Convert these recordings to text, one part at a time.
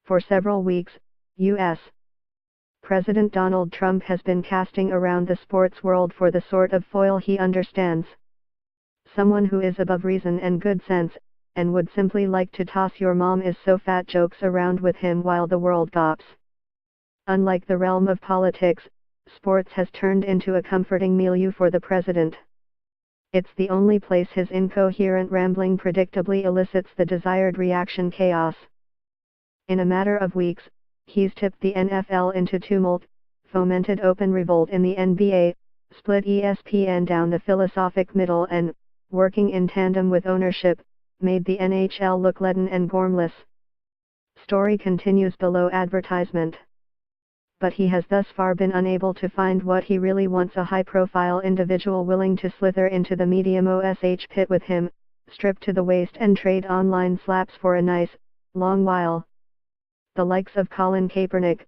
For several weeks, U.S. President Donald Trump has been casting around the sports world for the sort of foil he understands. Someone who is above reason and good sense, and would simply like to toss your mom is so fat jokes around with him while the world gawps. Unlike the realm of politics, sports has turned into a comforting milieu for the president. It's the only place his incoherent rambling predictably elicits the desired reaction chaos. In a matter of weeks, he's tipped the NFL into tumult, fomented open revolt in the NBA, split ESPN down the philosophic middle and, working in tandem with ownership, made the NHL look leaden and gormless. Story continues below advertisement. But he has thus far been unable to find what he really wants: a high-profile individual willing to slither into the medium OSH pit with him, strip to the waist and trade online slaps for a nice, long while. The likes of Colin Kaepernick,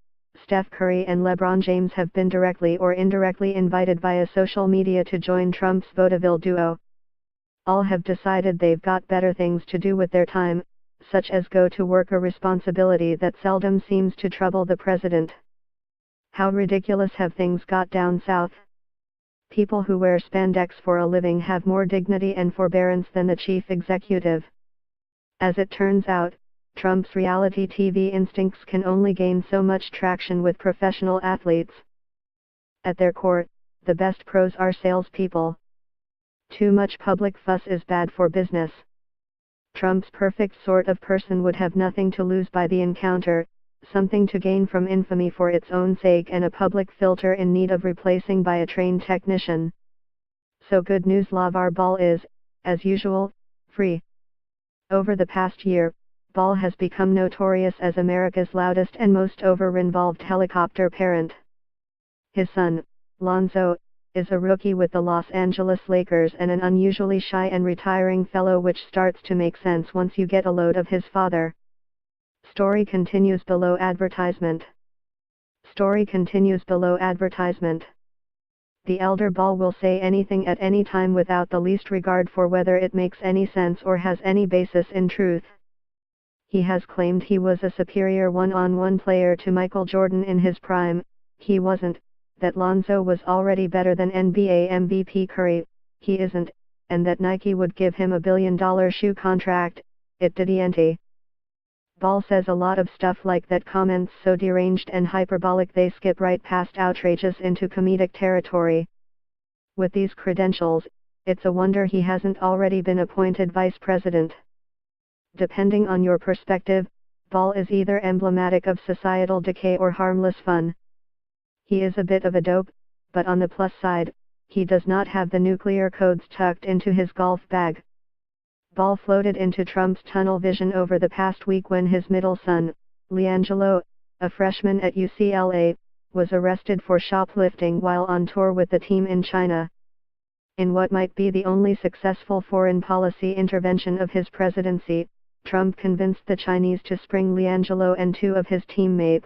Steph Curry and LeBron James have been directly or indirectly invited via social media to join Trump's vaudeville duo. All have decided they've got better things to do with their time, such as go to work, a responsibility that seldom seems to trouble the president. How ridiculous have things got down south? People who wear spandex for a living have more dignity and forbearance than the chief executive. As it turns out, Trump's reality TV instincts can only gain so much traction with professional athletes. At their core, the best pros are salespeople. Too much public fuss is bad for business. Trump's perfect sort of person would have nothing to lose by the encounter, something to gain from infamy for its own sake, and a public filter in need of replacing by a trained technician. So good news: LaVar Ball is, as usual, free. Over the past year, Ball has become notorious as America's loudest and most over-involved helicopter parent. His son, Lonzo, is a rookie with the Los Angeles Lakers and an unusually shy and retiring fellow, which starts to make sense once you get a load of his father. Story continues below advertisement. Story continues below advertisement. The elder Ball will say anything at any time without the least regard for whether it makes any sense or has any basis in truth. He has claimed he was a superior one-on-one player to Michael Jordan in his prime. He wasn't. That Lonzo was already better than NBA MVP Curry. He isn't. And that Nike would give him $1 billion shoe contract. It didn't. Ball says a lot of stuff like that, comments so deranged and hyperbolic they skip right past outrageous into comedic territory. With these credentials, it's a wonder he hasn't already been appointed vice president. Depending on your perspective, Ball is either emblematic of societal decay or harmless fun. He is a bit of a dope, but on the plus side, he does not have the nuclear codes tucked into his golf bag. Ball floated into Trump's tunnel vision over the past week when his middle son, LiAngelo, a freshman at UCLA, was arrested for shoplifting while on tour with the team in China. In what might be the only successful foreign policy intervention of his presidency, Trump convinced the Chinese to spring LiAngelo and two of his teammates.